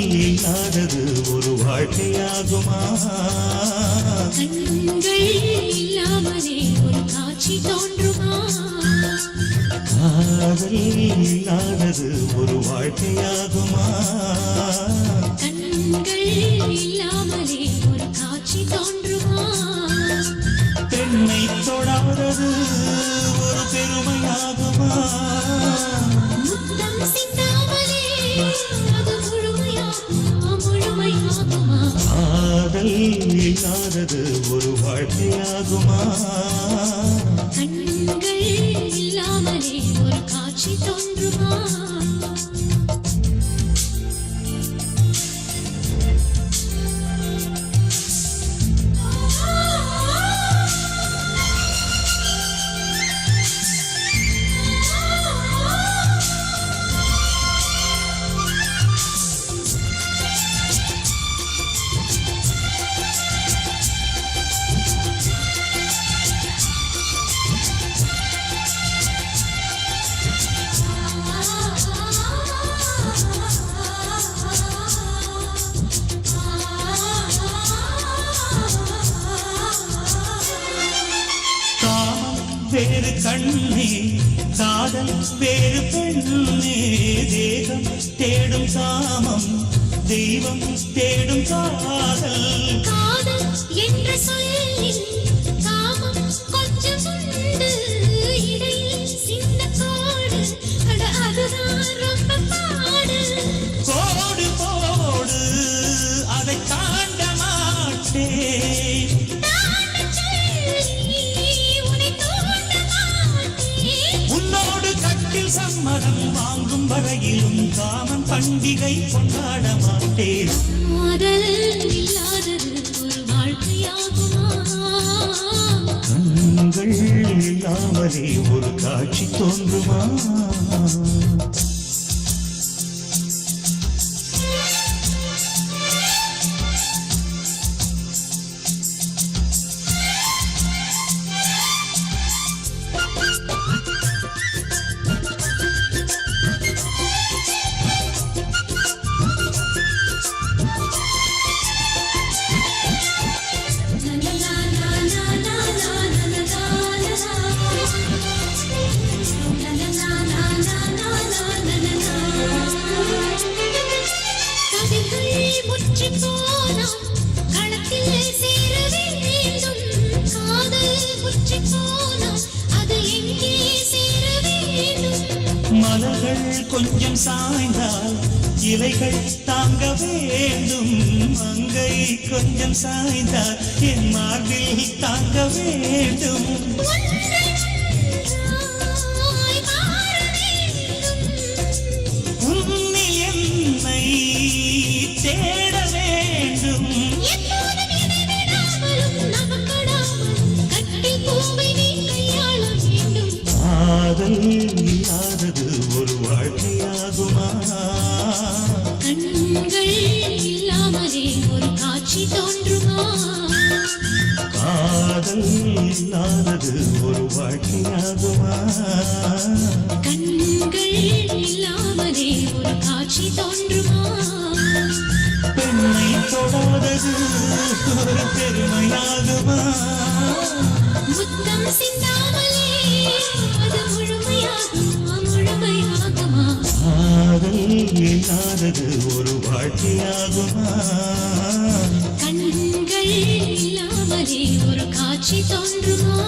இல்லாதது ஒரு வாழ்க்கையாகுமா? கண்கள் இல்லாமலே ஒரு காட்சி தோன்றுமா? காதல் இல்லாதது ஒரு வாழ்க்கையாகுமா? கண்கள் இல்லாமலே ஒரு காட்சி தோன்றுமா? பெண்ணை தொடாதது ஒரு பெருமையாகுமா? முத்தம் சிந்தாமலே அது முழுமையாகுமா? காதல் இல்லாதது ஒரு வாழ்க்கையாகுமா? கண்கள் இல்லாமலே ஒரு காட்சி தோன்றுமா? வேறு கண்ணே காதல் வேறு பெண்ணே தேகம் தேடும் காமம் தெய்வம் தேடும் காதல் காதல் என்ற சொல்லில் காமம் கொஞ்சம் உண்டு இடையில் சின்ன கோடு அதுதான் ரொம்ப பாடு கோடு போடு அதை தாண்ட மாட்டேன் சம்மதம் வாங்கும் வரையிலும் காமன் பண்டிகை கொண்டாட மாட்டேன். காதல் இல்லாதது ஒரு வாழ்க்கையாகுமா? கண்கள் இல்லாமலே ஒரு காட்சி தோன்றுமா? மலர்கள் கொஞ்சம் சாய்ந்தால் இலைகள் தாங்க வேண்டும். மங்கை கொஞ்சம் சாய்ந்தால் என் மார்பில் தாங்க வேண்டும். உன்னில் என்னை தேட வேண்டும். காதல் இல்லாதது ஒரு வாழ்க்கையாகுமா? கண்கள் இல்லாமலே ஒரு காட்சி தோன்றுமா? காதல் இல்லாதது ஒரு வாழ்க்கையாகுமா? கண்கள் இல்லாமலே ஒரு காட்சி தோன்றுமா? பெண்ணை தொடாதது ஒரு பெருமையாகுமா? முத்தம் சிந்தாமலே அது முழுமையாகுமா? காதல் இல்லாதது ஒரு வாழ்க்கையாகுமா? கண்கள் இல்லாமலே ஒரு காட்சி தோன்றுமா?